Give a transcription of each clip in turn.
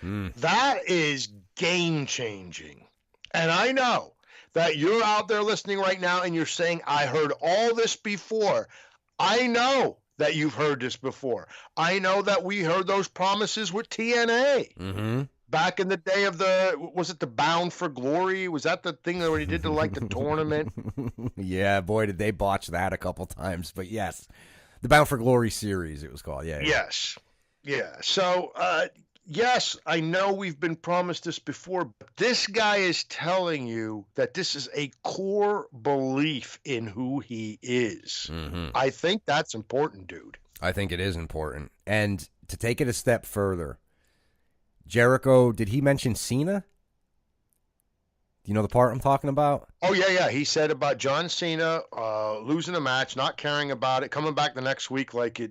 That is game-changing. And I know that you're out there listening right now and you're saying, I heard all this before. I know that you've heard this before. I know that we heard those promises with TNA. Back in the day of was it the Bound for Glory? Was that the thing where he did the tournament? Yeah, boy, did they botch that a couple times. But yes, the Bound for Glory series, it was called. Yeah. Yes. Yeah. So, yes, I know we've been promised this before, but this guy is telling you that this is a core belief in who he is. I think that's important, dude. I think it is important. And to take it a step further, Jericho, did he mention Cena? Do you know the part I'm talking about? Oh, yeah. He said about John Cena losing a match, not caring about it, coming back the next week like it,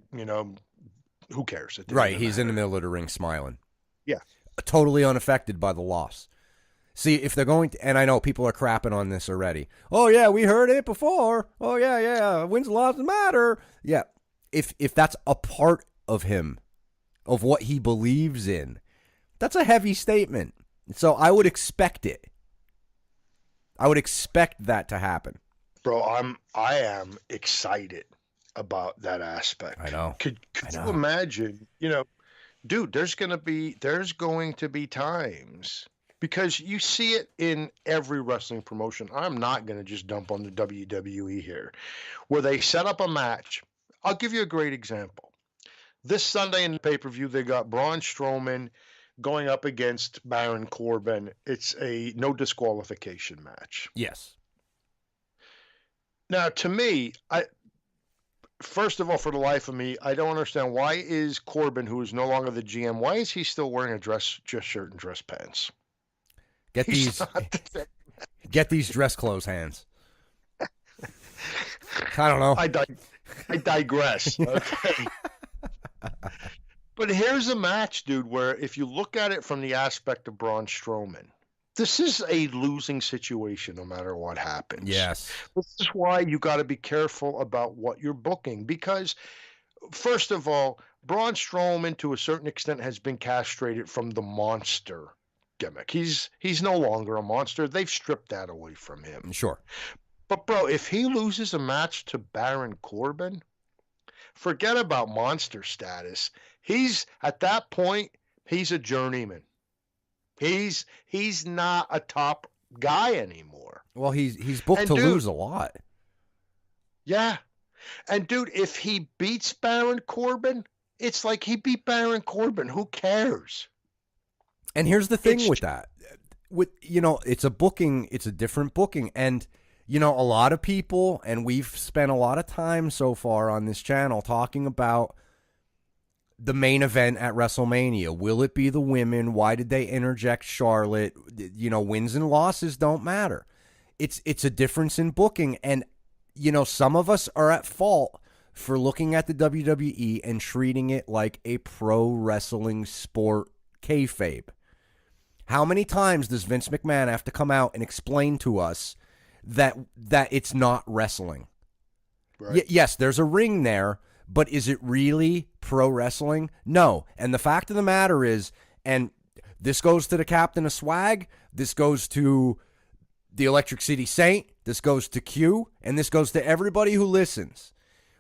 who cares? Right, he's in the middle of the ring smiling. Yeah. Totally unaffected by the loss. See, if they're going to, and I know people are crapping on this already. Oh, yeah, we heard it before. Oh, yeah, wins and losses matter. Yeah, if that's a part of him, of what he believes in, that's a heavy statement. So I would expect it. I would expect that to happen. Bro, I am excited about that aspect. I know. Could you imagine, dude, there's going to be times, because you see it in every wrestling promotion. I'm not going to just dump on the WWE here, where they set up a match. I'll give you a great example. This Sunday in the pay-per-view, they got Braun Strowman going up against Baron Corbin. It's a no disqualification match. Yes. Now, to me, first of all, for the life of me, I don't understand, why is Corbin, who is no longer the GM, why is he still wearing a dress shirt and dress pants? Get these dress clothes hands. I don't know. I digress. Okay. But here's a match, dude, where if you look at it from the aspect of Braun Strowman, this is a losing situation no matter what happens. Yes. This is why you got to be careful about what you're booking, because, first of all, Braun Strowman, to a certain extent, has been castrated from the monster gimmick. He's no longer a monster. They've stripped that away from him. Sure. But, bro, if he loses a match to Baron Corbin, forget about monster status. At that point, he's a journeyman. He's not a top guy anymore. Well, he's booked to lose a lot. Yeah. And, dude, if he beats Baron Corbin, it's like he beat Baron Corbin. Who cares? And here's the thing with that. It's a booking. It's a different booking. And, a lot of people, and we've spent a lot of time so far on this channel talking about the main event at WrestleMania. Will it be the women? Why did they interject Charlotte? Wins and losses don't matter. It's a difference in booking. And, some of us are at fault for looking at the WWE and treating it like a pro wrestling sport kayfabe. How many times does Vince McMahon have to come out and explain to us that it's not wrestling? Right. Yes, there's a ring there, but is it really pro wrestling? No. And the fact of the matter is, and this goes to the Captain of Swag, this goes to the Electric City Saint, this goes to Q, and this goes to everybody who listens.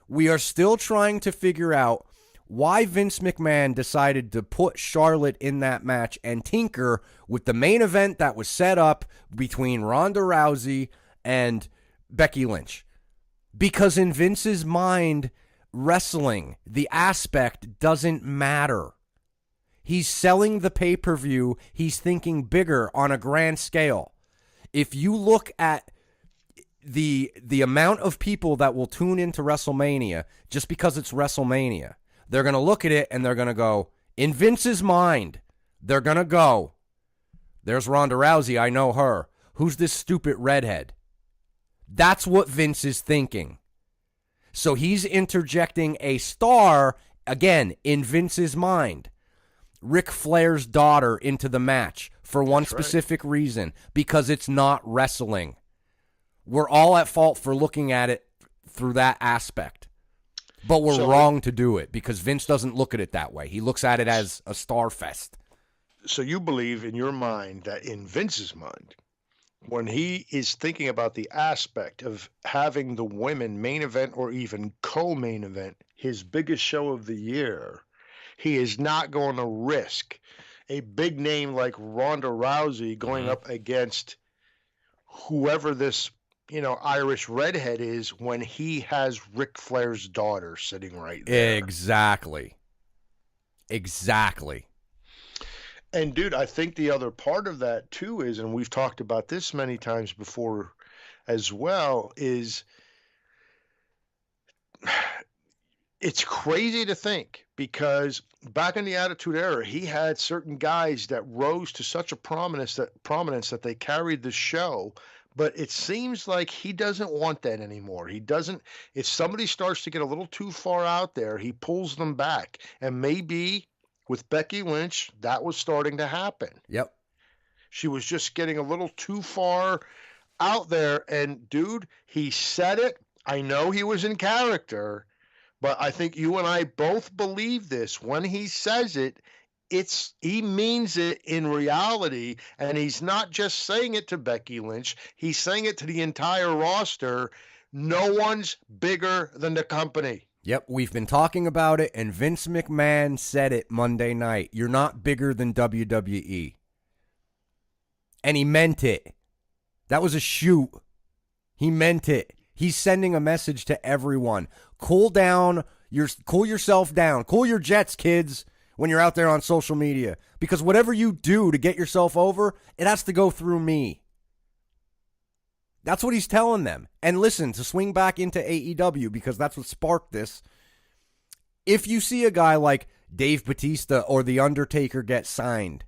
We are still trying to figure out why Vince McMahon decided to put Charlotte in that match and tinker with the main event that was set up between Ronda Rousey and Becky Lynch. Because in Vince's mind, wrestling, the aspect, doesn't matter. He's selling the pay-per-view. He's thinking bigger on a grand scale. If you look at the amount of people that will tune into WrestleMania just because it's WrestleMania, they're going to look at it and they're going to go, in Vince's mind, they're going to go, there's Ronda Rousey, I know her. Who's this stupid redhead? That's what Vince is thinking. So he's interjecting a star, again, in Vince's mind, Ric Flair's daughter, into the match for one specific reason, because it's not wrestling. We're all at fault for looking at it through that aspect. But we're wrong to do it because Vince doesn't look at it that way. He looks at it as a star fest. So you believe in your mind that in Vince's mind, when he is thinking about the aspect of having the women main event or even co-main event his biggest show of the year, he is not going to risk a big name like Ronda Rousey going up against whoever this, Irish redhead is when he has Ric Flair's daughter sitting right there. Exactly. And dude, I think the other part of that too is, and we've talked about this many times before as well, is it's crazy to think because back in the Attitude Era, he had certain guys that rose to such a prominence that they carried the show. But it seems like he doesn't want that anymore. He doesn't. If somebody starts to get a little too far out there, he pulls them back. And maybe with Becky Lynch, that was starting to happen. Yep. She was just getting a little too far out there. And dude, he said it. I know he was in character, but I think you and I both believe this. When he says it, he means it in reality, and he's not just saying it to Becky Lynch. He's saying it to the entire roster. No one's bigger than the company. Yep, we've been talking about it, and Vince McMahon said it Monday night. You're not bigger than WWE. And he meant it. That was a shoot. He meant it. He's sending a message to everyone. Cool yourself down. Cool your jets, kids, when you're out there on social media. Because whatever you do to get yourself over, it has to go through me. That's what he's telling them. And listen, to swing back into AEW, because that's what sparked this. If you see a guy like Dave Bautista or The Undertaker get signed,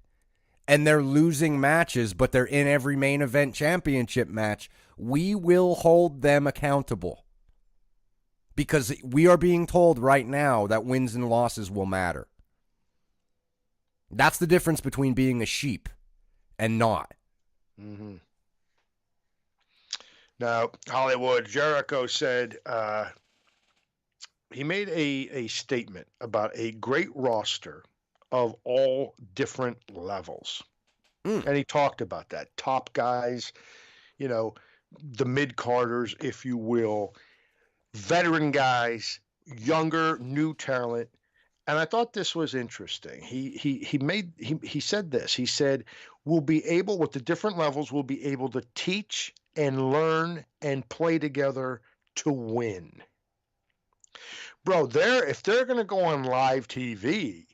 and they're losing matches, but they're in every main event championship match, we will hold them accountable. Because we are being told right now that wins and losses will matter. That's the difference between being a sheep and not. Mm-hmm. Now, Hollywood Jericho said he made a statement about a great roster of all different levels. And he talked about that. Top guys, the mid-carders, if you will, veteran guys, younger, new talent. And I thought this was interesting. He said this. He said, we'll be able, with the different levels, we'll be able to teach and learn and play together to win. Bro, if they're going to go on live TV,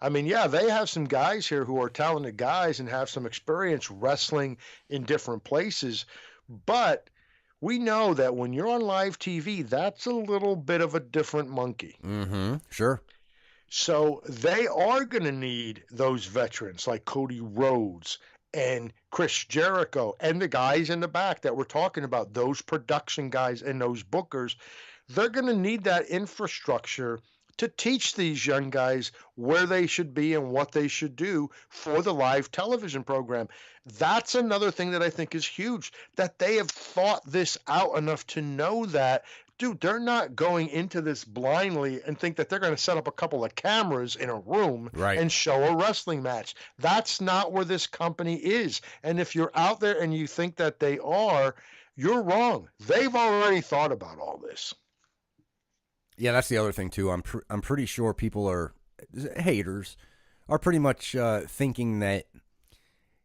I mean, yeah, they have some guys here who are talented guys and have some experience wrestling in different places. But we know that when you're on live TV, that's a little bit of a different monkey. Mm-hmm. Sure. So they are going to need those veterans like Cody Rhodes and Chris Jericho and the guys in the back that we're talking about, those production guys and those bookers. They're going to need that infrastructure to teach these young guys where they should be and what they should do for the live television program. That's another thing that I think is huge, that they have thought this out enough to know that, dude, they're not going into this blindly and think that they're going to set up a couple of cameras in a room and show a wrestling match. That's not where this company is. And if you're out there and you think that they are, you're wrong. They've already thought about all this. Yeah, that's the other thing too. I'm pretty sure people haters are pretty much thinking that,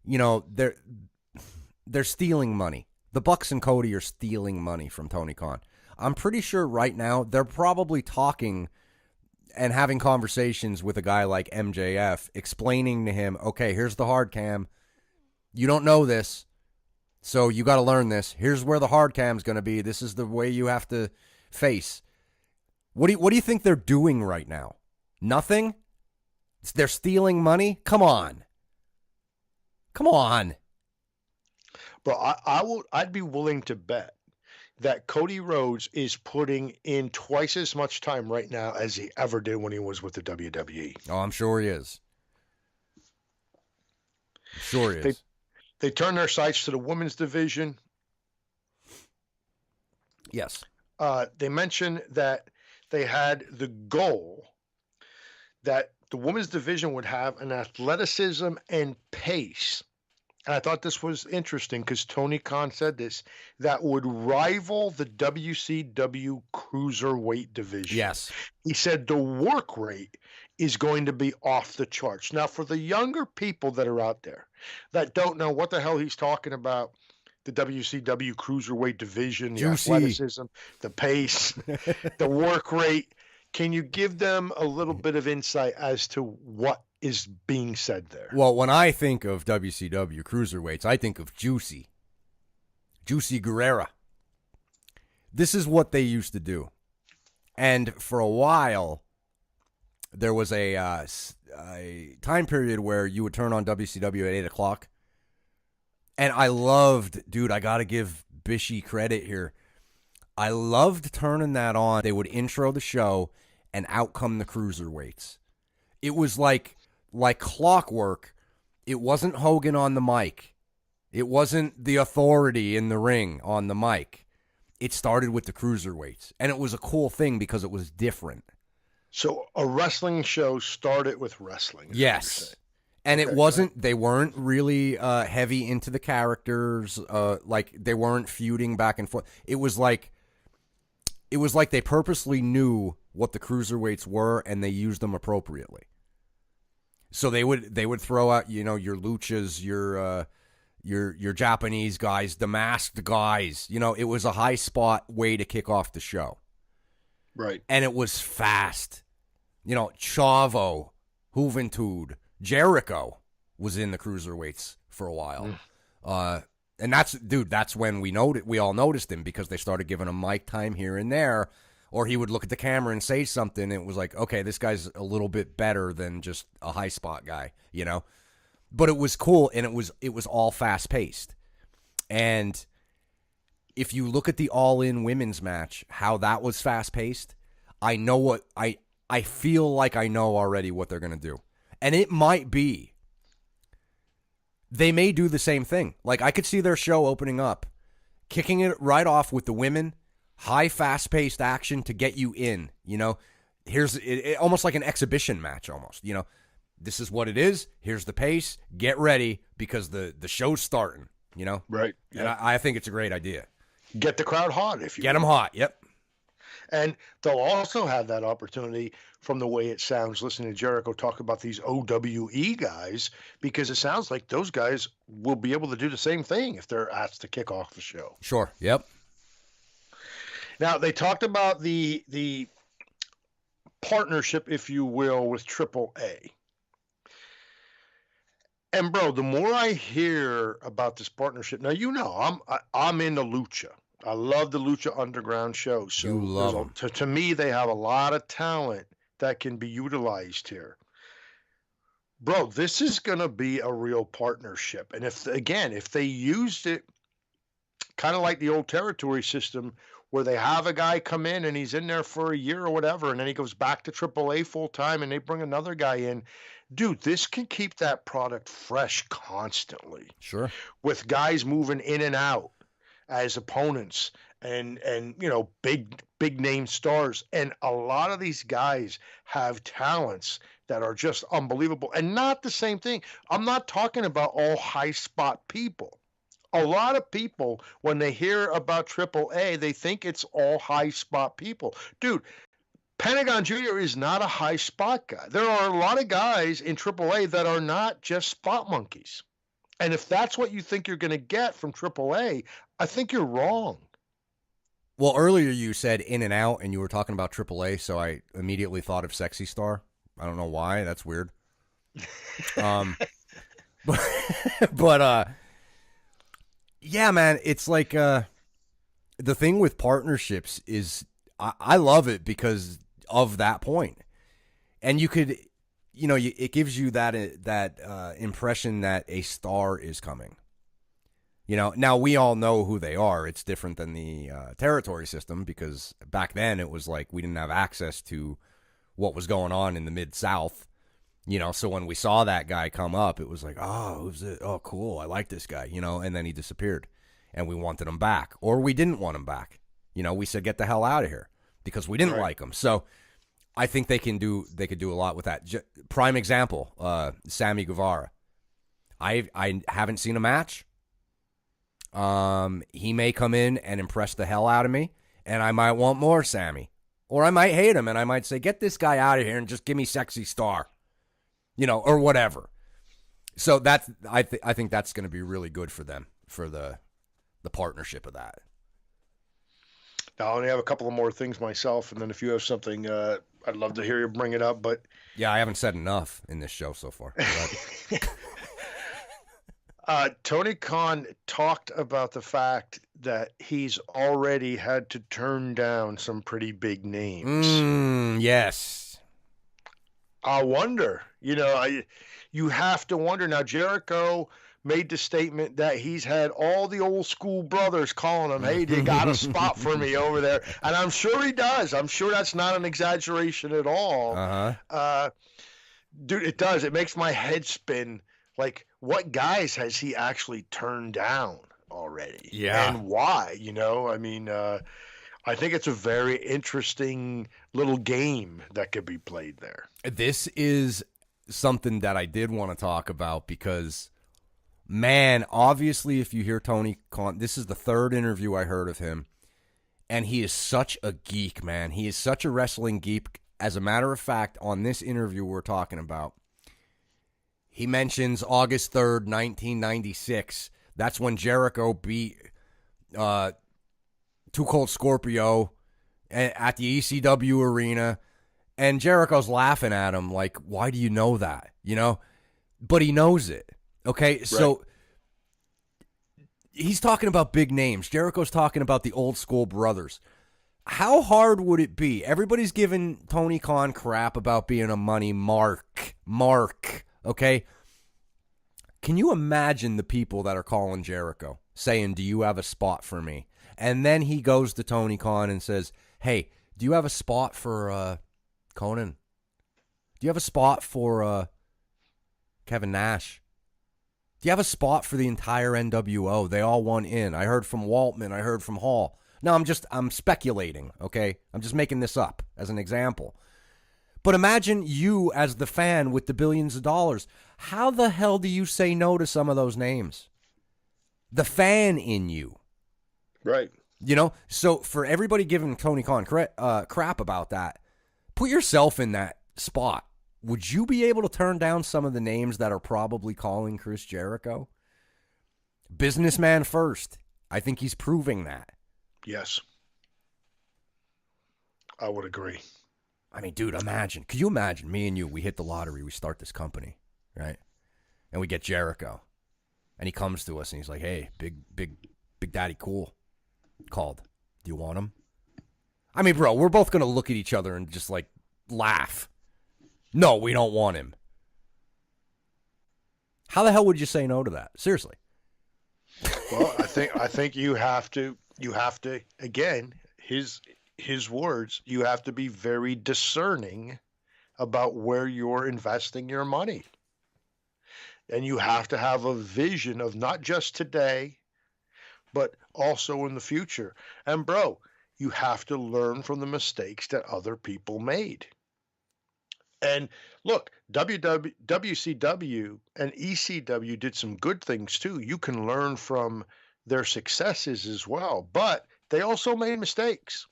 they're stealing money. The Bucks and Cody are stealing money from Tony Khan. I'm pretty sure right now they're probably talking and having conversations with a guy like MJF, explaining to him, okay, here's the hard cam. You don't know this, so you got to learn this. Here's where the hard cam's going to be. This is the way you have to face. What do you think they're doing right now? Nothing? They're stealing money? Come on. But I'd be willing to bet that Cody Rhodes is putting in twice as much time right now as he ever did when he was with the WWE. Oh, I'm sure he is. They turn their sights to the women's division. Yes. They mentioned that they had the goal that the women's division would have an athleticism and pace. And I thought this was interesting because Tony Khan said this, that would rival the WCW Cruiserweight division. Yes. He said the work rate is going to be off the charts. Now, for the younger people that are out there that don't know what the hell he's talking about, the WCW Cruiserweight division, the Juicy. athleticism, the pace, the work rate, can you give them a little bit of insight as to what is being said there? Well, when I think of WCW Cruiserweights, I think of Juicy Guerrera. This is what they used to do. And for a while, there was a time period where you would turn on WCW at 8 o'clock. And I loved, dude, I got to give Bishy credit here. I loved turning that on. They would intro the show, and out come the Cruiserweights. It was like clockwork. It wasn't Hogan on the mic. It wasn't the Authority in the ring on the mic. It started with the Cruiserweights. And it was a cool thing because it was different. So a wrestling show started with wrestling. Yes. And it wasn't, they weren't really heavy into the characters. Like they weren't feuding back and forth. It was like they purposely knew what the Cruiserweights were and they used them appropriately. So they would throw out, you know, your luchas, your Japanese guys, the masked guys. You know, it was a high spot way to kick off the show. Right. And it was fast. You know, Chavo, Juventud, Jericho was in the Cruiserweights for a while. And that's when we all noticed him because they started giving him mic time here and there, or he would look at the camera and say something and it was like, okay, this guy's a little bit better than just a high spot guy, you know? But it was cool and it was all fast paced. And if you look at the All In women's match, how that was fast paced, I feel like I know already what they're going to do. And it might be. They may do the same thing. Like, I could see their show opening up, kicking it right off with the women, high, fast-paced action to get you in, you know? Here's it almost like an exhibition match almost, you know? This is what it is. Here's the pace. Get ready because the show's starting, you know? Right. Yep. And I think it's a great idea. Get the crowd hot, if you Get them hot, yep. And they'll also have that opportunity, from the way it sounds, listening to Jericho talk about these OWE guys, because it sounds like those guys will be able to do the same thing if they're asked to kick off the show. Sure, yep. Now, they talked about the partnership, if you will, with AAA. And, bro, the more I hear about this partnership, now, you know, I'm into Lucha. I love the Lucha Underground show. So you love them. To me, they have a lot of talent that can be utilized here. Bro, this is going to be a real partnership. And if they used it kind of like the old territory system where they have a guy come in and he's in there for a year or whatever, and then he goes back to AAA full time and they bring another guy in, dude, this can keep that product fresh constantly. Sure. With guys moving in and out as opponents and you know, big name stars. And a lot of these guys have talents that are just unbelievable. And not the same thing. I'm not talking about all high spot people. A lot of people, when they hear about AAA, they think it's all high spot people. Dude, Pentagon Jr. is not a high spot guy. There are a lot of guys in AAA that are not just spot monkeys. And if that's what you think you're going to get from AAA, I think you're wrong. Well, earlier you said in and out, and you were talking about AAA, so I immediately thought of Sexy Star. I don't know why. That's weird. But yeah, man, it's like the thing with partnerships is I love it because of that point. And you could, you know, it gives you that impression that a star is coming. You know, now we all know who they are. It's different than the territory system because back then it was like we didn't have access to what was going on in the Mid-South. You know, so when we saw that guy come up, it was like, oh, who's it? Oh, cool. I like this guy, you know, and then he disappeared and we wanted him back or we didn't want him back. You know, we said, get the hell out of here because we didn't like him. So I think they could do a lot with that. Prime example, Sammy Guevara. I haven't seen a match. He may come in and impress the hell out of me, and I might want more Sammy. Or I might hate him, and I might say, get this guy out of here and just give me Sexy Star. Or whatever. So I think that's going to be really good for them, for the partnership of that. Now, I only have a couple of more things myself, and then if you have something, I'd love to hear you bring it up. But yeah, I haven't said enough in this show so far. Tony Khan talked about the fact that he's already had to turn down some pretty big names. Yes. I wonder, you have to wonder. Now, Jericho made the statement that he's had all the old school brothers calling him, hey, you got a spot for me over there. And I'm sure he does. I'm sure that's not an exaggeration at all. Uh-huh. Dude, it does. It makes my head spin. Like, what guys has he actually turned down already? Yeah. And why? I think it's a very interesting little game that could be played there. This is something that I did want to talk about because, man, obviously if you hear Tony Khan, this is the third interview I heard of him, and he is such a geek, man. He is such a wrestling geek. As a matter of fact, on this interview we're talking about, he mentions August 3rd, 1996. That's when Jericho beat Too Cold Scorpio at the ECW arena. And Jericho's laughing at him like, why do you know that? But he knows it. Okay, right. So he's talking about big names. Jericho's talking about the old school brothers. How hard would it be? Everybody's giving Tony Khan crap about being a money mark. Okay? Can you imagine the people that are calling Jericho saying, do you have a spot for me? And then he goes to Tony Khan and says, hey, do you have a spot for Conan? Do you have a spot for Kevin Nash? Do you have a spot for the entire NWO? They all want in. I heard from Waltman. I heard from Hall. No, I'm speculating, okay? I'm just making this up as an example. But imagine you as the fan with the billions of dollars. How the hell do you say no to some of those names? The fan in you. Right. So for everybody giving Tony Khan crap about that, put yourself in that spot. Would you be able to turn down some of the names that are probably calling Chris Jericho? Businessman first. I think he's proving that. Yes. I would agree. I mean, dude, imagine. Could you imagine me and you, we hit the lottery, we start this company, right? And we get Jericho. And he comes to us and he's like, hey, Big Daddy Cool called. Do you want him? I mean, bro, we're both going to look at each other and just like laugh. No, we don't want him. How the hell would you say no to that? Seriously. Well, I think you have to again, his words, you have to be very discerning about where you're investing your money. And you have to have a vision of not just today, but also in the future. And bro, you have to learn from the mistakes that other people made. And look, WCW and ECW did some good things too. You can learn from their successes as well, but they also made mistakes.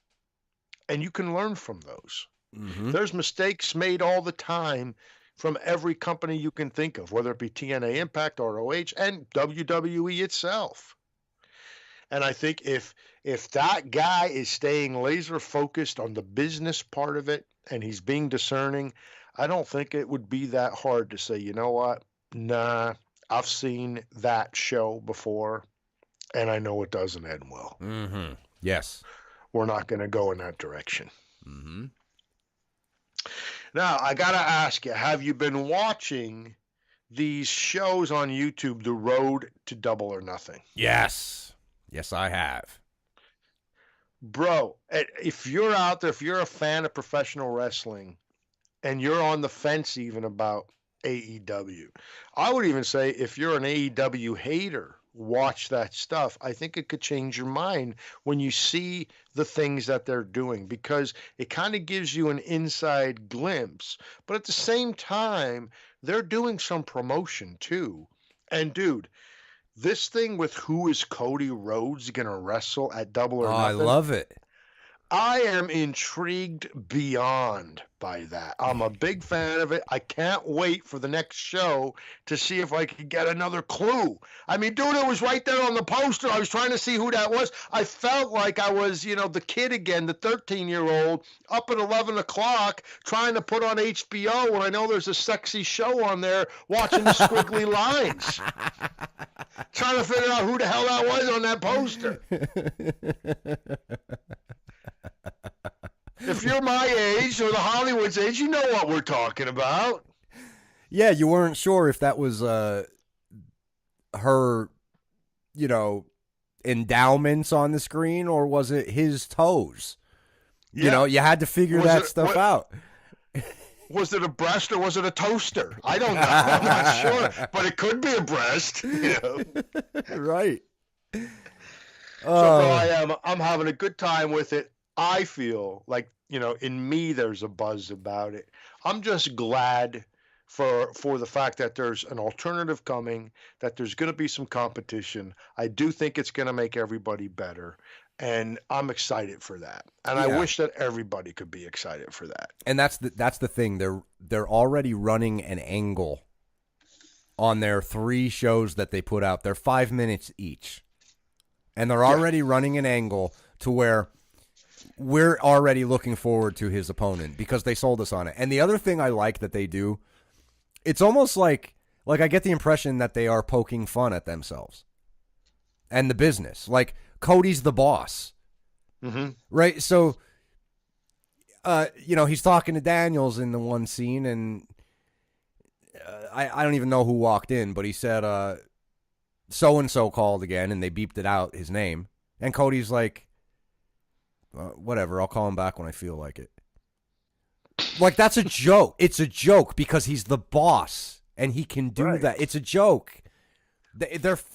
And you can learn from those. Mm-hmm. There's mistakes made all the time from every company you can think of, whether it be TNA Impact, ROH, and WWE itself. And I think if that guy is staying laser focused on the business part of it and he's being discerning, I don't think it would be that hard to say, you know what? Nah, I've seen that show before and I know it doesn't end well. Mm-hmm. Yes. We're not going to go in that direction. Mm-hmm. Now, I got to ask you, have you been watching these shows on YouTube, The Road to Double or Nothing? Yes. Yes, I have. Bro, if you're out there, if you're a fan of professional wrestling and you're on the fence even about AEW, I would even say if you're an AEW hater watch that stuff, I think it could change your mind when you see the things that they're doing, because it kind of gives you an inside glimpse. But at the same time, they're doing some promotion too. And dude, this thing with who is Cody Rhodes going to wrestle at Double or Oh, Nothing, I love it. I am intrigued beyond by that. I'm a big fan of it. I can't wait for the next show to see if I can get another clue. I mean, dude, it was right there on the poster. I was trying to see who that was. I felt like I was, the kid again, the 13-year-old, up at 11 o'clock trying to put on HBO when I know there's a sexy show on there, watching the squiggly lines. Trying to figure out who the hell that was on that poster. If you're my age or the Hollywood's age, you know what we're talking about. Yeah, you weren't sure if that was her, endowments on the screen, or was it his toes? Yeah. You had to figure that stuff out. Was it a breast or was it a toaster? I don't know. I'm not sure, but it could be a breast. Right. So bro, I'm having a good time with it. I feel like, in me, there's a buzz about it. I'm just glad for the fact that there's an alternative coming, that there's going to be some competition. I do think it's going to make everybody better, and I'm excited for that. And I wish that everybody could be excited for that. And that's the thing. They're already running an angle on their 3 shows that they put out. They're 5 minutes each. And they're already running an angle to where we're already looking forward to his opponent because they sold us on it. And the other thing I like that they do, it's almost like I get the impression that they are poking fun at themselves and the business. Like, Cody's the boss. Mm-hmm. Right? So, he's talking to Daniels in the one scene, and I don't even know who walked in, but he said, so-and-so called again, and they beeped it out, his name. And Cody's like, whatever, I'll call him back when I feel like it. Like, that's a joke. It's a joke because he's the boss, and he can do that. It's a joke. They're fun.